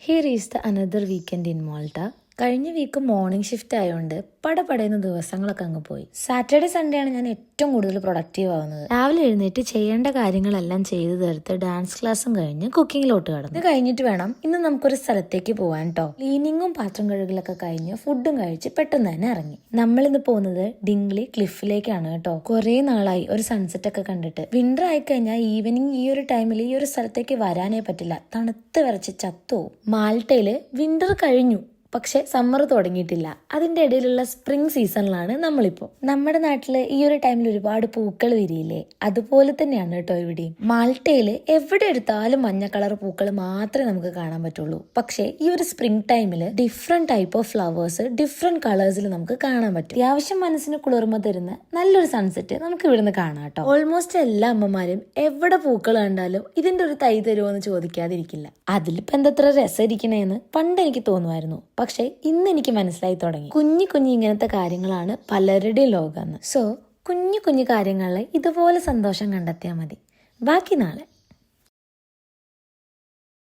Here is the another weekend in Malta. കഴിഞ്ഞ week morning shift ആയതുകൊണ്ട് പടപടയുന്ന ദിവസങ്ങളൊക്കെ അങ്ങ് പോയി. സാറ്റർഡേ സൺഡേ ആണ് ഞാൻ ഏറ്റവും കൂടുതൽ പ്രൊഡക്റ്റീവ് ആവുന്നത്. രാവിലെ എഴുന്നേറ്റ് ചെയ്യേണ്ട കാര്യങ്ങളെല്ലാം ചെയ്തു തീർത്ത് ഡാൻസ് ക്ലാസ്സും കഴിഞ്ഞ് കുക്കിങ്ങിലോട്ട് കടന്നു. ഇത് കഴിഞ്ഞിട്ട് വേണം ഇന്ന് നമുക്കൊരു സ്ഥലത്തേക്ക് പോകാൻ കേട്ടോ. ക്ലീനിങ്ങും പാത്രം കഴുകലൊക്കെ കഴിഞ്ഞ് ഫുഡും കഴിച്ച് പെട്ടെന്ന് തന്നെ ഇറങ്ങി. നമ്മളിന്ന് പോകുന്നത് ഡിംഗ്ലി ക്ലിഫിലേക്കാണ് കേട്ടോ. കുറെ നാളായി ഒരു സൺസെറ്റ് ഒക്കെ കണ്ടിട്ട്. വിന്റർ ആയിക്കഴിഞ്ഞാൽ ഈവനിങ് ഈ ഒരു ടൈമിൽ ഈ ഒരു സ്ഥലത്തേക്ക് വരാനേ പറ്റില്ല, തണുത്ത് വിറച്ച് ചത്തു. മാൾട്ടയില് വിന്റർ കഴിഞ്ഞു, പക്ഷെ സമ്മർ തുടങ്ങിയിട്ടില്ല. അതിന്റെ ഇടയിലുള്ള സ്പ്രിംഗ് സീസണിലാണ് നമ്മളിപ്പോ. നമ്മുടെ നാട്ടില് ഈ ഒരു ടൈമിൽ ഒരുപാട് പൂക്കൾ വിരിയില്ലേ, അതുപോലെ തന്നെയാണ് കേട്ടോ ഇവിടെയും. മാൾട്ടയില് എവിടെ എടുത്താലും മഞ്ഞ കളർ പൂക്കൾ മാത്രമേ നമുക്ക് കാണാൻ പറ്റുള്ളൂ. പക്ഷെ ഈ ഒരു സ്പ്രിംഗ് ടൈമില് different type of flowers different കളേഴ്സിൽ നമുക്ക് കാണാൻ പറ്റും. അത്യാവശ്യം മനസ്സിന് കുളിർമ തരുന്ന നല്ലൊരു സൺസെറ്റ് നമുക്ക് ഇവിടുന്ന് കാണാം കേട്ടോ. ഓൾമോസ്റ്റ് എല്ലാ അമ്മമാരും എവിടെ പൂക്കൾ കണ്ടാലും ഇതിന്റെ ഒരു തൈ തരുമോ എന്ന് ചോദിക്കാതിരിക്കില്ല. അതിലിപ്പോ എന്തത്ര രസം ഇരിക്കണേന്ന് പണ്ട് എനിക്ക് തോന്നുമായിരുന്നു. പക്ഷെ ഇന്ന് എനിക്ക് മനസ്സിലായി തുടങ്ങി, കുഞ്ഞു കുഞ്ഞു ഇങ്ങനത്തെ കാര്യങ്ങളാണ് പലരുടെയും ലോകമെന്ന്. സോ കുഞ്ഞു കുഞ്ഞു കാര്യങ്ങളിൽ ഇതുപോലെ സന്തോഷം കണ്ടെത്തിയാൽ മതി. ബാക്കി നാളെ.